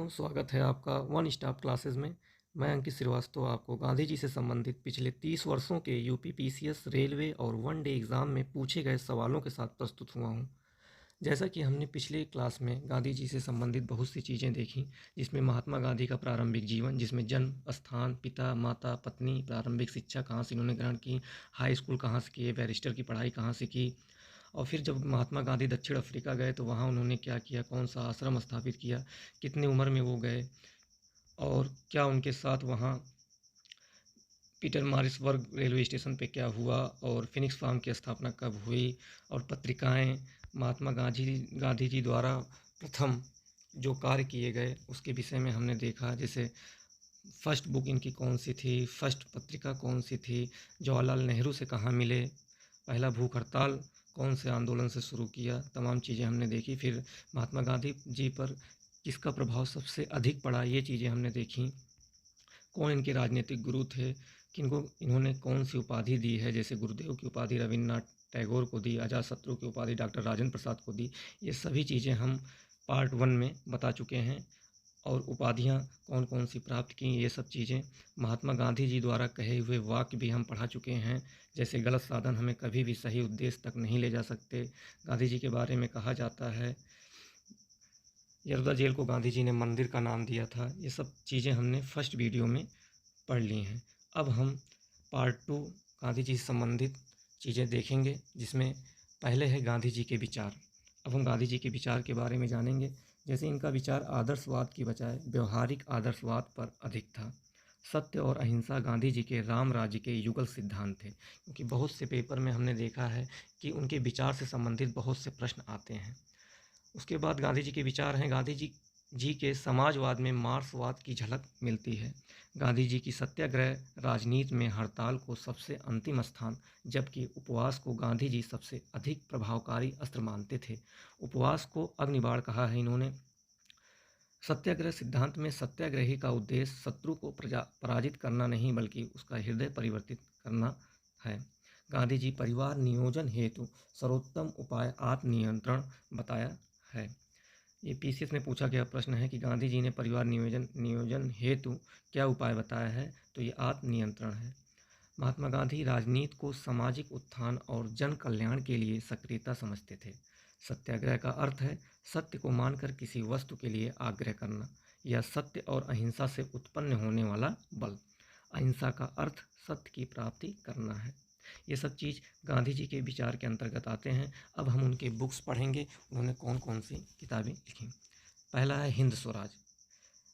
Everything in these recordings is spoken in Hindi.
दोस्तों, स्वागत है आपका वन स्टॉप क्लासेस में। मैं अंकित श्रीवास्तव आपको गांधी जी से संबंधित पिछले 30 वर्षों के यूपी पीसीएस, रेलवे और वन डे एग्ज़ाम में पूछे गए सवालों के साथ प्रस्तुत हुआ हूं। जैसा कि हमने पिछले क्लास में गांधी जी से संबंधित बहुत सी चीज़ें देखी, जिसमें महात्मा गांधी का प्रारंभिक जीवन, जिसमें जन्म स्थान, पिता, माता, पत्नी, प्रारंभिक शिक्षा कहाँ से इन्होंने ग्रहण की, हाई स्कूल कहाँ से किए, बैरिस्टर की पढ़ाई कहाँ से की, और फिर जब महात्मा गांधी दक्षिण अफ्रीका गए तो वहाँ उन्होंने क्या किया, कौन सा आश्रम स्थापित किया, कितनी उम्र में वो गए, और क्या उनके साथ वहाँ पीटर मारिसबर्ग रेलवे स्टेशन पे क्या हुआ, और फिनिक्स फार्म की स्थापना कब हुई, और पत्रिकाएं महात्मा गांधी जी द्वारा प्रथम जो कार्य किए गए उसके विषय में हमने देखा। जैसे फर्स्ट बुक इनकी कौन सी थी, फर्स्ट पत्रिका कौन सी थी, जवाहरलाल नेहरू से कहाँ मिले, पहला भूख हड़ताल कौन से आंदोलन से शुरू किया, तमाम चीज़ें हमने देखी। फिर महात्मा गांधी जी पर किसका प्रभाव सबसे अधिक पड़ा, ये चीज़ें हमने देखी। कौन इनके राजनीतिक गुरु थे, किनको इन्होंने कौन सी उपाधि दी है, जैसे गुरुदेव की उपाधि रविन्द्रनाथ टैगोर को दी, अजातशत्रु की उपाधि डॉक्टर राजेंद्र प्रसाद को दी। ये सभी चीज़ें हम पार्ट 1 में बता चुके हैं। और उपाधियाँ कौन कौन सी प्राप्त की, ये सब चीज़ें महात्मा गांधी जी द्वारा कहे हुए वाक्य भी हम पढ़ा चुके हैं। जैसे गलत साधन हमें कभी भी सही उद्देश्य तक नहीं ले जा सकते। गांधी जी के बारे में कहा जाता है यरदा जेल को गांधी जी ने मंदिर का नाम दिया था। ये सब चीज़ें हमने फर्स्ट वीडियो में पढ़ ली हैं। अब हम पार्ट 2 गांधी जी से संबंधित चीज़ें देखेंगे, जिसमें पहले है गांधी जी के विचार। अब हम गांधी जी के विचार के बारे में जानेंगे। जैसे इनका विचार आदर्शवाद की बजाय व्यवहारिक आदर्शवाद पर अधिक था। सत्य और अहिंसा गांधी जी के राम राज्य के युगल सिद्धांत थे, क्योंकि बहुत से पेपर में हमने देखा है कि उनके विचार से संबंधित बहुत से प्रश्न आते हैं। उसके बाद गांधी जी के विचार हैं। गांधी जी के समाजवाद में मार्क्सवाद की झलक मिलती है। गांधी जी की सत्याग्रह राजनीति में हड़ताल को सबसे अंतिम स्थान, जबकि उपवास को गांधी जी सबसे अधिक प्रभावकारी अस्त्र मानते थे। उपवास को अग्निबाण कहा है इन्होंने। सत्याग्रह सिद्धांत में सत्याग्रही का उद्देश्य शत्रु को पराजित करना नहीं, बल्कि उसका हृदय परिवर्तित करना है। गांधी जी परिवार नियोजन हेतु सर्वोत्तम उपाय आत्मनियंत्रण बताया है। ये पीसीएस में पूछा गया प्रश्न है कि गांधी जी ने परिवार नियोजन हेतु क्या उपाय बताया है, तो ये आत्मनियंत्रण है। महात्मा गांधी राजनीति को सामाजिक उत्थान और जन कल्याण के लिए सक्रियता समझते थे। सत्याग्रह का अर्थ है सत्य को मानकर किसी वस्तु के लिए आग्रह करना, या सत्य और अहिंसा से उत्पन्न होने वाला बल। अहिंसा का अर्थ सत्य की प्राप्ति करना है। ये सब चीज़ गांधी जी के विचार के अंतर्गत आते हैं। अब हम उनके बुक्स पढ़ेंगे, उन्होंने कौन कौन सी किताबें लिखी। पहला है हिंद स्वराज।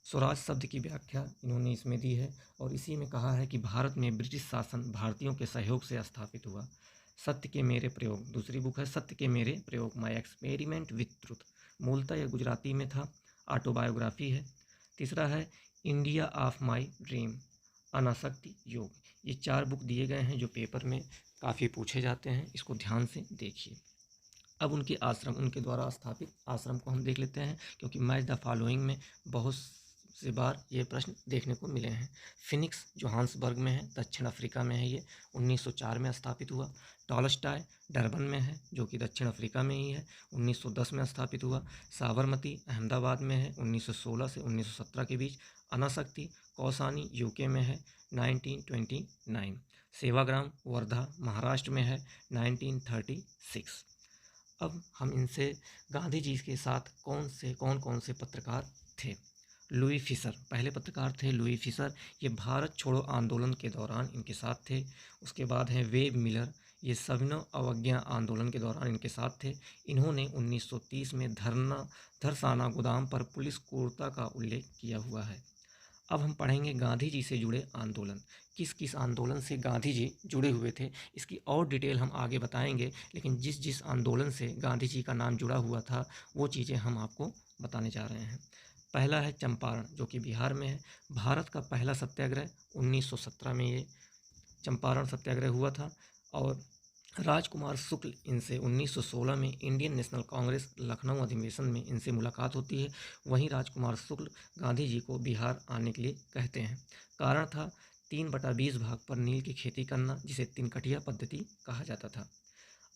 स्वराज शब्द की व्याख्या इन्होंने इसमें दी है, और इसी में कहा है कि भारत में ब्रिटिश शासन भारतीयों के सहयोग से स्थापित हुआ। सत्य के मेरे प्रयोग, दूसरी बुक है सत्य के मेरे प्रयोग, माई एक्सपेरिमेंट विथ ट्रुथ। मूलतः यह गुजराती में था, ऑटोबायोग्राफी है। तीसरा है इंडिया ऑफ माई ड्रीम, अनासक्ति योग। ये 4 बुक दिए गए हैं जो पेपर में काफ़ी पूछे जाते हैं, इसको ध्यान से देखिए। अब उनके आश्रम, उनके द्वारा स्थापित आश्रम को हम देख लेते हैं, क्योंकि मैच द फॉलोइंग में बहुत से बार ये प्रश्न देखने को मिले हैं। फिनिक्स जोहान्सबर्ग में है, दक्षिण अफ्रीका में है। ये 1904 में स्थापित हुआ। टॉलस्टॉय डरबन में है, जो कि दक्षिण अफ्रीका में ही है, 1910 में स्थापित हुआ। साबरमती अहमदाबाद में है, 1916 से 1917 के बीच। अनासक्ति कौसानी यूके में है, 1929। सेवाग्राम वर्धा महाराष्ट्र में है, 1936। अब हम इनसे गांधी जी के साथ कौन कौन से पत्रकार थे। लुई फिशर पहले पत्रकार थे। लुई फिशर ये भारत छोड़ो आंदोलन के दौरान इनके साथ थे। उसके बाद हैं वेब मिलर, ये सविनय अवज्ञा आंदोलन के दौरान इनके साथ थे। इन्होंने 1930 में धरसाना गोदाम पर पुलिस क्रूरता का उल्लेख किया हुआ है। अब हम पढ़ेंगे गांधी जी से जुड़े आंदोलन, किस किस आंदोलन से गांधी जी जुड़े हुए थे। इसकी और डिटेल हम आगे बताएंगे, लेकिन जिस जिस आंदोलन से गांधी जी का नाम जुड़ा हुआ था वो चीज़ें हम आपको बताने जा रहे हैं। पहला है चंपारण, जो कि बिहार में है। भारत का पहला सत्याग्रह 1917 में ये चंपारण सत्याग्रह हुआ था। और राजकुमार शुक्ल इनसे 1916 में इंडियन नेशनल कांग्रेस लखनऊ अधिवेशन में इनसे मुलाकात होती है। वहीं राजकुमार शुक्ल गांधी जी को बिहार आने के लिए कहते हैं। कारण था 3/20 भाग पर नील की खेती करना, जिसे तिनकटिया पद्धति कहा जाता था।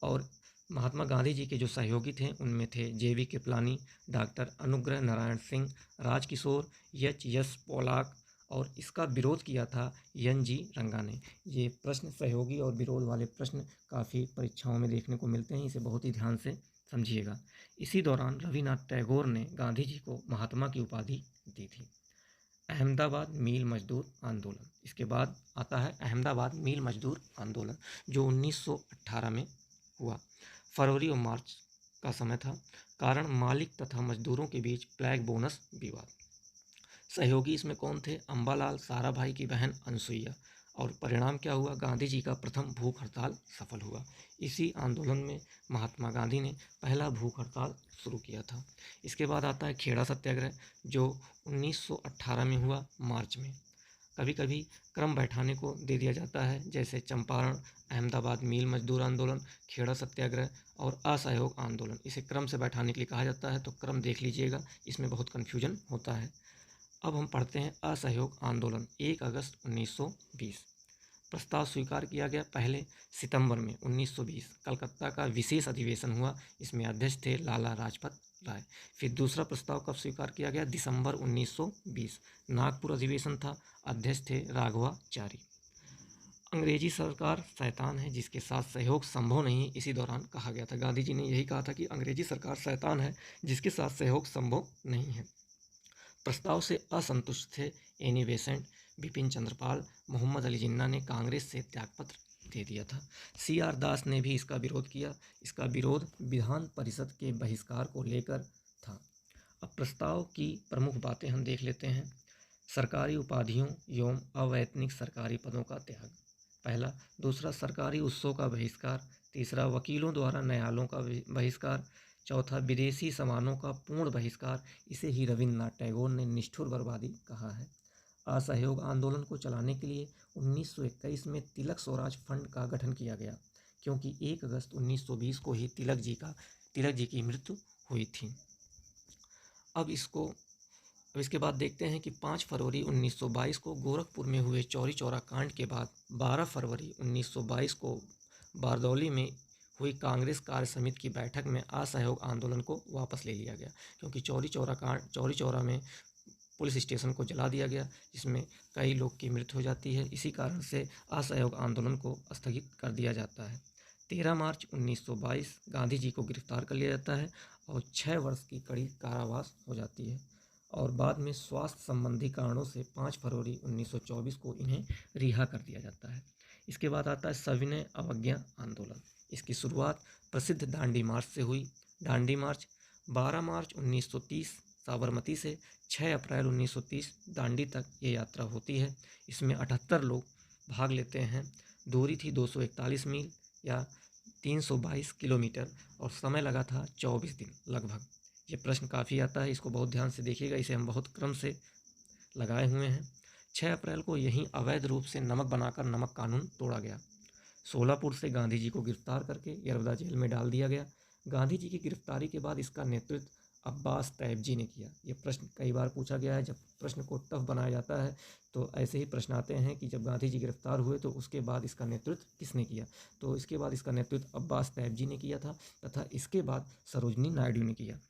और महात्मा गांधी जी के जो सहयोगी थे उनमें थे जेवी Kripalani, doctor Anugrah Narayan Singh, Rajkishore, H Pollock, और इसका विरोध किया था एन जी रंगा ने। ये प्रश्न, सहयोगी और विरोध वाले प्रश्न काफ़ी परीक्षाओं में देखने को मिलते हैं, इसे बहुत ही ध्यान से समझिएगा। इसी दौरान रविन्द्रनाथ टैगोर ने गांधी जी को महात्मा की उपाधि दी थी। अहमदाबाद मील मजदूर आंदोलन, इसके बाद आता है अहमदाबाद मील मजदूर आंदोलन, जो 1918 में हुआ। फरवरी और मार्च का समय था। कारण मालिक तथा मजदूरों के बीच फ्लैग बोनस विवाद। सहयोगी इसमें कौन थे? अम्बालाल, साराभाई की बहन अनसुईया। और परिणाम क्या हुआ? गांधी जी का प्रथम भूख हड़ताल सफल हुआ। इसी आंदोलन में महात्मा गांधी ने पहला भूख हड़ताल शुरू किया था। इसके बाद आता है खेड़ा सत्याग्रह, जो 1918 में हुआ मार्च में। कभी कभी क्रम बैठाने को दे दिया जाता है, जैसे चंपारण, अहमदाबाद मील मजदूर आंदोलन, खेड़ा सत्याग्रह और असहयोग आंदोलन। इसे क्रम से बैठाने के लिए कहा जाता है, तो क्रम देख लीजिएगा, इसमें बहुत कन्फ्यूजन होता है। अब हम पढ़ते हैं असहयोग आंदोलन। 1 अगस्त 1920 प्रस्ताव स्वीकार किया गया। पहले सितंबर में 1920 कलकत्ता का विशेष अधिवेशन हुआ, इसमें अध्यक्ष थे लाला लाजपत राय। फिर दूसरा प्रस्ताव कब स्वीकार किया गया? दिसंबर 1920 नागपुर अधिवेशन था, अध्यक्ष थे राघवाचारी। अंग्रेजी सरकार शैतान है जिसके साथ सहयोग संभव नहीं है, इसी दौरान कहा गया था। गांधी जी ने यही कहा था कि अंग्रेजी सरकार शैतान है जिसके साथ सहयोग संभव नहीं है। प्रस्ताव से असंतुष्ट थे एनी बेसेंट, बिपिन चंद्रपाल, मोहम्मद अली जिन्ना ने कांग्रेस से त्यागपत्र दे दिया था। सी आर दास ने भी इसका विरोध किया। इसका विरोध विधान परिषद के बहिष्कार को लेकर था। अब प्रस्ताव की प्रमुख बातें हम देख लेते हैं। सरकारी उपाधियों एवं अवैतनिक सरकारी पदों का त्याग, पहला। दूसरा, सरकारी उत्सव का बहिष्कार। तीसरा, वकीलों द्वारा न्यायालयों का बहिष्कार। चौथा, विदेशी सामानों का पूर्ण बहिष्कार। इसे ही रविन्द्रनाथ टैगोर ने निष्ठुर बर्बादी कहा है। असहयोग आंदोलन को चलाने के लिए 1921 में तिलक स्वराज फंड का गठन किया गया, क्योंकि 1 अगस्त 1920 को ही तिलक जी की मृत्यु हुई थी। अब इसके बाद देखते हैं कि 5 फरवरी 1922 को गोरखपुर में हुए चौरी चौरा कांड के बाद 12 फरवरी 1922 को बारदौली में हुई कांग्रेस कार्य समिति की बैठक में असहयोग आंदोलन को वापस ले लिया गया, क्योंकि चौरी चौरा में पुलिस स्टेशन को जला दिया गया, जिसमें कई लोग की मृत्यु हो जाती है। इसी कारण से असहयोग आंदोलन को स्थगित कर दिया जाता है। 13 मार्च 1922 गांधी जी को गिरफ्तार कर लिया जाता है और 6 वर्ष की कड़ी कारावास हो जाती है, और बाद में स्वास्थ्य संबंधी कारणों से 5 फरवरी 1924 को इन्हें रिहा कर दिया जाता है। इसके बाद आता है सविनय अवज्ञा आंदोलन। इसकी शुरुआत प्रसिद्ध दांडी मार्च से हुई। दांडी मार्च 12 मार्च 1930 साबरमती से 6 अप्रैल 1930 दांडी तक ये यात्रा होती है। इसमें 78 लोग भाग लेते हैं। दूरी थी 241 मील या 322 किलोमीटर और समय लगा था 24 दिन लगभग। ये प्रश्न काफ़ी आता है, इसको बहुत ध्यान से देखिएगा, इसे हम बहुत क्रम से लगाए हुए हैं। 6 अप्रैल को यहीं अवैध रूप से नमक बनाकर नमक कानून तोड़ा गया। सोलापुर से गांधी जी को गिरफ्तार करके यरवदा जेल में डाल दिया गया। गांधी जी की गिरफ्तारी के बाद इसका नेतृत्व अब्बास तैयब जी ने किया। ये प्रश्न कई बार पूछा गया है। जब प्रश्न को टफ बनाया जाता है तो ऐसे ही प्रश्न आते हैं कि जब गांधी जी गिरफ्तार हुए तो उसके बाद इसका नेतृत्व किसने किया। तो इसके बाद इसका नेतृत्व अब्बास तैयब जी ने किया था तथा इसके बाद सरोजनी नायडू ने किया।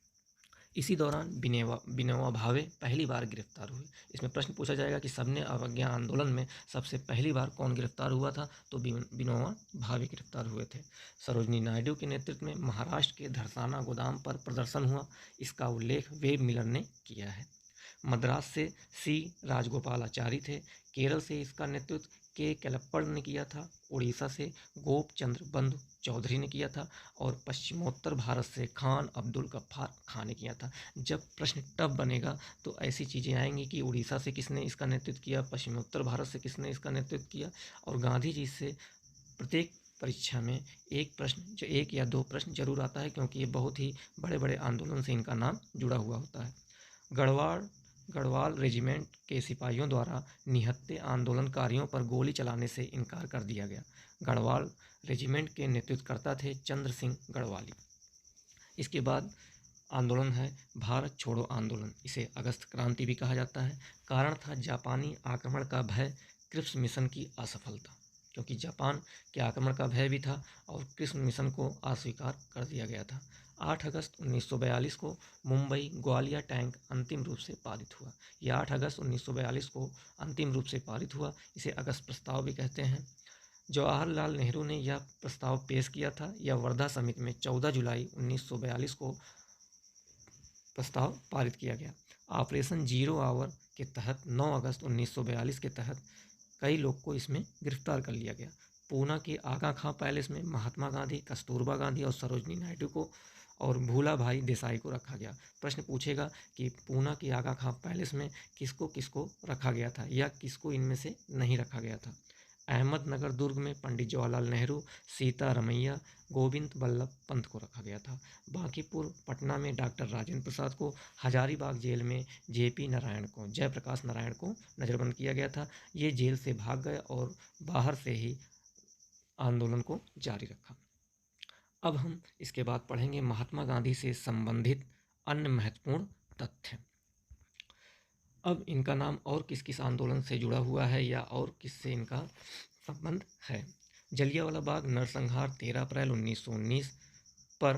इसी दौरान विनोबा भावे पहली बार गिरफ्तार हुए। इसमें प्रश्न पूछा जाएगा कि सबने अवज्ञा आंदोलन में सबसे पहली बार कौन गिरफ्तार हुआ था, तो विनोबा भावे गिरफ्तार हुए थे। सरोजनी नायडू के नेतृत्व में महाराष्ट्र के धरसाना गोदाम पर प्रदर्शन हुआ। इसका उल्लेख वेब मिलर ने किया है। मद्रास से सी राजगोपालाचारी थे। केरल से इसका नेतृत्व के केलप्पड़ ने किया था। उड़ीसा से गोप चंद्र बंधु चौधरी ने किया था और पश्चिमोत्तर भारत से खान अब्दुल गफ्फार खान ने किया था। जब प्रश्न टफ बनेगा तो ऐसी चीज़ें आएंगी कि उड़ीसा से किसने इसका नेतृत्व किया, पश्चिमोत्तर भारत से किसने इसका नेतृत्व किया। और गांधी जी से प्रत्येक परीक्षा में एक या दो प्रश्न जरूर आता है, क्योंकि ये बहुत ही बड़े बड़े आंदोलन से इनका नाम जुड़ा हुआ होता है। गढ़वाल रेजिमेंट के सिपाहियों द्वारा निहत्थे आंदोलनकारियों पर गोली चलाने से इनकार कर दिया गया। गढ़वाल रेजिमेंट के नेतृत्वकर्ता थे चंद्र सिंह गढ़वाली। इसके बाद आंदोलन है भारत छोड़ो आंदोलन। इसे अगस्त क्रांति भी कहा जाता है। कारण था जापानी आक्रमण का भय, क्रिप्स मिशन की असफलता। क्योंकि जापान के आक्रमण का भय भी था और कृष्ण मिशन को अस्वीकार कर दिया गया था। 8 अगस्त 1942 को मुंबई ग्वालियर टैंक अंतिम रूप से पारित हुआ। यह 8 अगस्त 1942 को अंतिम रूप से पारित हुआ। इसे अगस्त प्रस्ताव भी कहते हैं। जवाहरलाल नेहरू ने यह प्रस्ताव पेश किया था। यह वर्धा समिति में 14 जुलाई 1942 को प्रस्ताव पारित किया गया। ऑपरेशन जीरो आवर के तहत 9 अगस्त 1942 के तहत कई लोग को इसमें गिरफ्तार कर लिया गया। पूना के आगा खां पैलेस में महात्मा गांधी, कस्तूरबा गांधी और सरोजनी नायडू को और भूला भाई देसाई को रखा गया। प्रश्न पूछेगा कि पूना के आगा खां पैलेस में किसको किसको रखा गया था या किसको इनमें से नहीं रखा गया था। अहमदनगर दुर्ग में पंडित जवाहरलाल नेहरू, सीता रमैया, गोविंद बल्लभ पंत को रखा गया था। बांकीपुर पटना में डॉक्टर राजेंद्र प्रसाद को, हजारीबाग जेल में जेपी नारायण को, जयप्रकाश नारायण को नज़रबंद किया गया था। ये जेल से भाग गए और बाहर से ही आंदोलन को जारी रखा। अब हम इसके बाद पढ़ेंगे महात्मा गांधी से संबंधित अन्य महत्वपूर्ण तथ्य। अब इनका नाम और किस किस आंदोलन से जुड़ा हुआ है या और किससे इनका संबंध है। जलियांवाला बाग नरसंहार 13 अप्रैल 1919 पर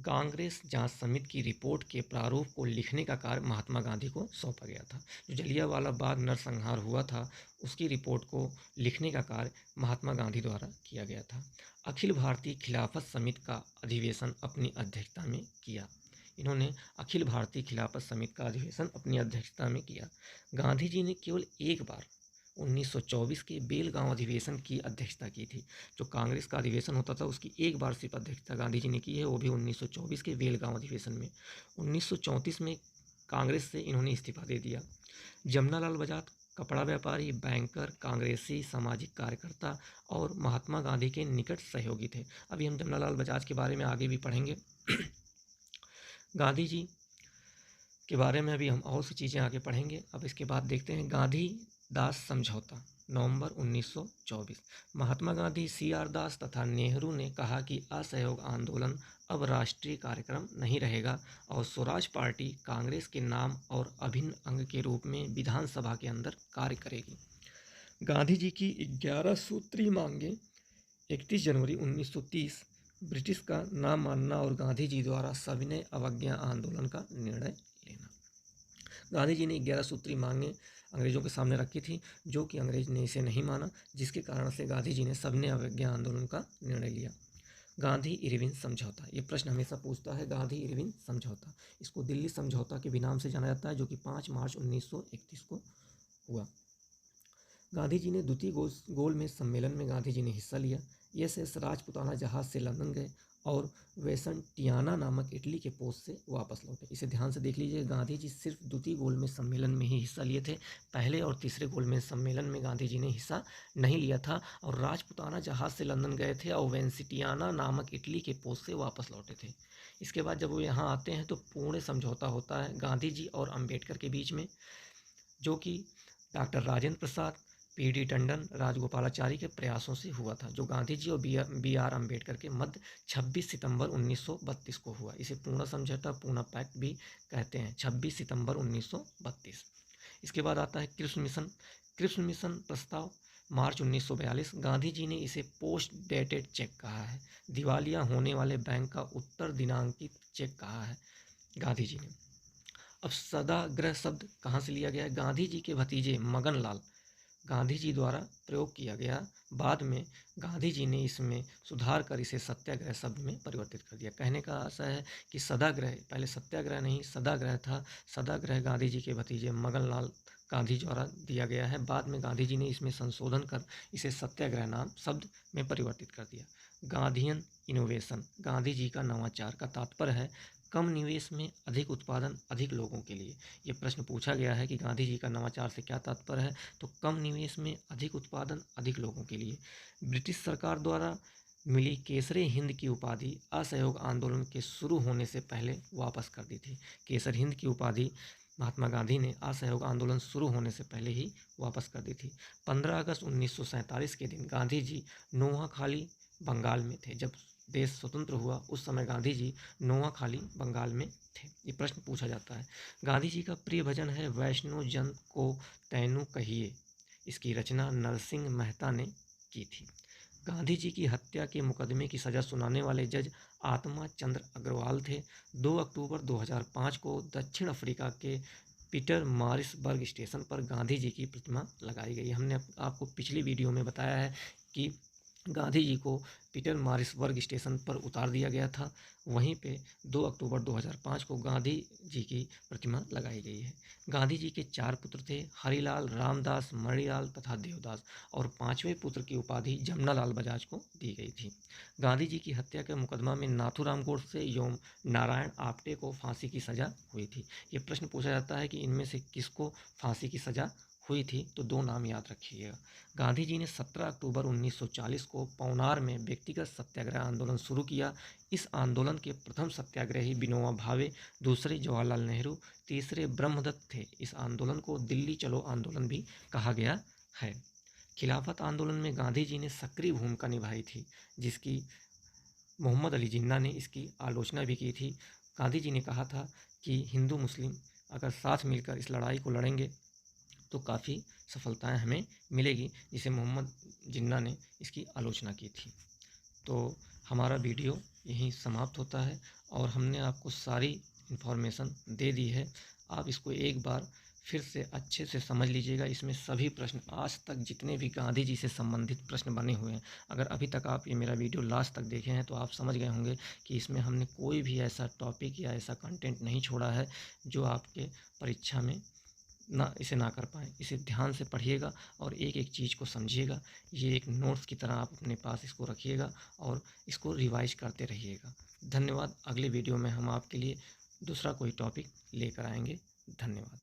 कांग्रेस जांच समिति की रिपोर्ट के प्रारूप को लिखने का कार्य महात्मा गांधी को सौंपा गया था। जो जलियांवाला बाग नरसंहार हुआ था उसकी रिपोर्ट को लिखने का कार्य महात्मा गांधी द्वारा किया गया था। अखिल भारतीय खिलाफत समिति का अधिवेशन अपनी अध्यक्षता में किया। इन्होंने अखिल भारतीय खिलाफत समिति का अधिवेशन अपनी अध्यक्षता में किया। गांधी जी ने केवल एक बार 1924 के बेलगांव अधिवेशन की अध्यक्षता की थी। जो कांग्रेस का अधिवेशन होता था उसकी एक बार सिर्फ अध्यक्षता गांधी जी ने की है, वो भी 1924 के बेलगांव अधिवेशन में। 1934 में कांग्रेस से इन्होंने इस्तीफा दे दिया। जमनालाल बजाज कपड़ा व्यापारी, बैंकर, कांग्रेसी सामाजिक कार्यकर्ता और महात्मा गांधी के निकट सहयोगी थे। अभी हम जमनालाल बजाज के बारे में आगे भी पढ़ेंगे। गांधी जी के बारे में अभी हम और सी चीज़ें आगे पढ़ेंगे। अब इसके बाद देखते हैं गांधी दास समझौता, नवंबर 1924। महात्मा गांधी, CR दास तथा नेहरू ने कहा कि असहयोग आंदोलन अब राष्ट्रीय कार्यक्रम नहीं रहेगा और स्वराज पार्टी कांग्रेस के नाम और अभिन्न अंग के रूप में विधानसभा के अंदर कार्य करेगी। गांधी जी की 11 सूत्री मांगें। 31 जनवरी 1930 ब्रिटिश का ना मानना और गांधी जी द्वारा सविनय अवज्ञा आंदोलन का निर्णय लेना। गांधी जी ने 11 सूत्री मांगें अंग्रेजों के सामने रखी थी, जो कि अंग्रेज ने इसे नहीं माना, जिसके कारण से गांधी जी ने सविनय अवज्ञा आंदोलन का निर्णय लिया। गांधी इरविन समझौता, ये प्रश्न हमेशा पूछता है। गांधी इरविन समझौता, इसको दिल्ली समझौता के भी नाम से जाना जाता है, जो कि 5 मार्च 1931 को हुआ। गांधी जी ने द्वितीय गोलमेज सम्मेलन में गांधी जी ने हिस्सा लिया। SS राजपुताना जहाज से लंदन गए और वेसंटियाना नामक इटली के पोस्ट से वापस लौटे। इसे ध्यान से देख लीजिए, गांधी जी सिर्फ द्वितीय गोलमेज सम्मेलन में ही हिस्सा लिए थे। पहले और तीसरे गोलमेज सम्मेलन में गांधी जी ने हिस्सा नहीं लिया था और राजपुताना जहाज से लंदन गए थे और वेंसिटियाना नामक इटली के पोस्ट से वापस लौटे थे। इसके बाद जब वो यहाँ आते हैं तो पुणे समझौता होता है गांधी जी और अम्बेडकर के बीच में, जो कि डॉक्टर राजेंद्र प्रसाद, PD टंडन, राजगोपालाचारी के प्रयासों से हुआ था, जो गांधी जी और BR अम्बेडकर के मध्य 26 सितंबर 1932 को हुआ। इसे पूना समझौता, पूना पैक्ट भी कहते हैं। 26 सितंबर 1932। इसके बाद आता है कृष्ण मिशन। कृष्ण मिशन प्रस्ताव, मार्च 1942। गांधी जी ने इसे पोस्ट डेटेड चेक कहा है। दिवालिया होने वाले बैंक का उत्तर दिनांकित चेक कहा है गांधी जी ने। अब सदाग्रह शब्द कहाँ से लिया गया है? गांधी जी के भतीजे मगन लाल गांधी जी द्वारा प्रयोग किया गया। बाद में गांधी जी ने इसमें सुधार कर इसे सत्याग्रह शब्द में परिवर्तित कर दिया। कहने का आशा है कि सदाग्रह, पहले सत्याग्रह नहीं सदाग्रह था। सदाग्रह गांधी जी के भतीजे मगन लाल गांधी द्वारा दिया गया है। बाद में गांधी जी ने इसमें संशोधन कर इसे सत्याग्रह नाम शब्द में परिवर्तित कर दिया। गांधीयन इनोवेशन, गांधी जी का नवाचार का तात्पर्य है कम निवेश में अधिक उत्पादन अधिक लोगों के लिए। ये प्रश्न पूछा गया है कि गांधी जी का नवाचार से क्या तात्पर्य है, तो कम निवेश में अधिक उत्पादन अधिक लोगों के लिए। ब्रिटिश सरकार द्वारा मिली केसरे हिंद की उपाधि असहयोग आंदोलन के शुरू होने से पहले वापस कर दी थी। केसर हिंद की उपाधि महात्मा गांधी ने असहयोग आंदोलन शुरू होने से पहले ही वापस कर दी थी। 15 अगस्त 1947 के दिन गांधी जी नोआखाली बंगाल में थे। जब देश स्वतंत्र हुआ उस समय गांधी जी नोआखाली बंगाल में थे। ये प्रश्न पूछा जाता है। गांधी जी का प्रिय भजन है वैष्णो जन को तैनु कहिए। इसकी रचना नरसिंह मेहता ने की थी। गांधी जी की हत्या के मुकदमे की सज़ा सुनाने वाले जज आत्मा चंद्र अग्रवाल थे। 2 अक्टूबर 2005 को दक्षिण अफ्रीका के पीटर मारिसबर्ग स्टेशन पर गांधी जी की प्रतिमा लगाई गई। हमने आपको पिछली वीडियो में बताया है कि गांधी जी को पीटर मारिसबर्ग स्टेशन पर उतार दिया गया था। वहीं पे 2 अक्टूबर 2005 को गांधी जी की प्रतिमा लगाई गई है। गांधी जी के 4 पुत्र थे, हरिलाल, रामदास, मणिलाल तथा देवदास, और 5वें पुत्र की उपाधि जमनालाल बजाज को दी गई थी। गांधी जी की हत्या के मुकदमा में नाथूराम गोडसे एवं नारायण आप्टे को फांसी की सज़ा हुई थी। ये प्रश्न पूछा जाता है कि इनमें से किसको फांसी की सज़ा हुई थी, तो 2 नाम याद रखिएगा। गांधी जी ने 17 अक्टूबर 1940 को पवनार में व्यक्तिगत सत्याग्रह आंदोलन शुरू किया। इस आंदोलन के प्रथम सत्याग्रही विनोबा भावे, दूसरे जवाहरलाल नेहरू, तीसरे ब्रह्मदत्त थे। इस आंदोलन को दिल्ली चलो आंदोलन भी कहा गया है। खिलाफत आंदोलन में गांधी जी ने सक्रिय भूमिका निभाई थी, जिसकी मोहम्मद अली जिन्ना ने इसकी आलोचना भी की थी। गांधी जी ने कहा था कि हिंदू मुस्लिम अगर साथ मिलकर इस लड़ाई को लड़ेंगे तो काफ़ी सफलताएं हमें मिलेगी, जिसे मोहम्मद जिन्ना ने इसकी आलोचना की थी। तो हमारा वीडियो यहीं समाप्त होता है और हमने आपको सारी इन्फॉर्मेशन दे दी है। आप इसको एक बार फिर से अच्छे से समझ लीजिएगा। इसमें सभी प्रश्न, आज तक जितने भी गांधी जी से संबंधित प्रश्न बने हुए हैं, अगर अभी तक आप ये मेरा वीडियो लास्ट तक देखे हैं तो आप समझ गए होंगे कि इसमें हमने कोई भी ऐसा टॉपिक या ऐसा कंटेंट नहीं छोड़ा है जो आपके परीक्षा में ना इसे ना कर पाएँ। इसे ध्यान से पढ़िएगा और एक एक चीज़ को समझिएगा। ये एक नोट्स की तरह आप अपने पास इसको रखिएगा और इसको रिवाइज करते रहिएगा। धन्यवाद। अगले वीडियो में हम आपके लिए दूसरा कोई टॉपिक लेकर आएंगे। धन्यवाद।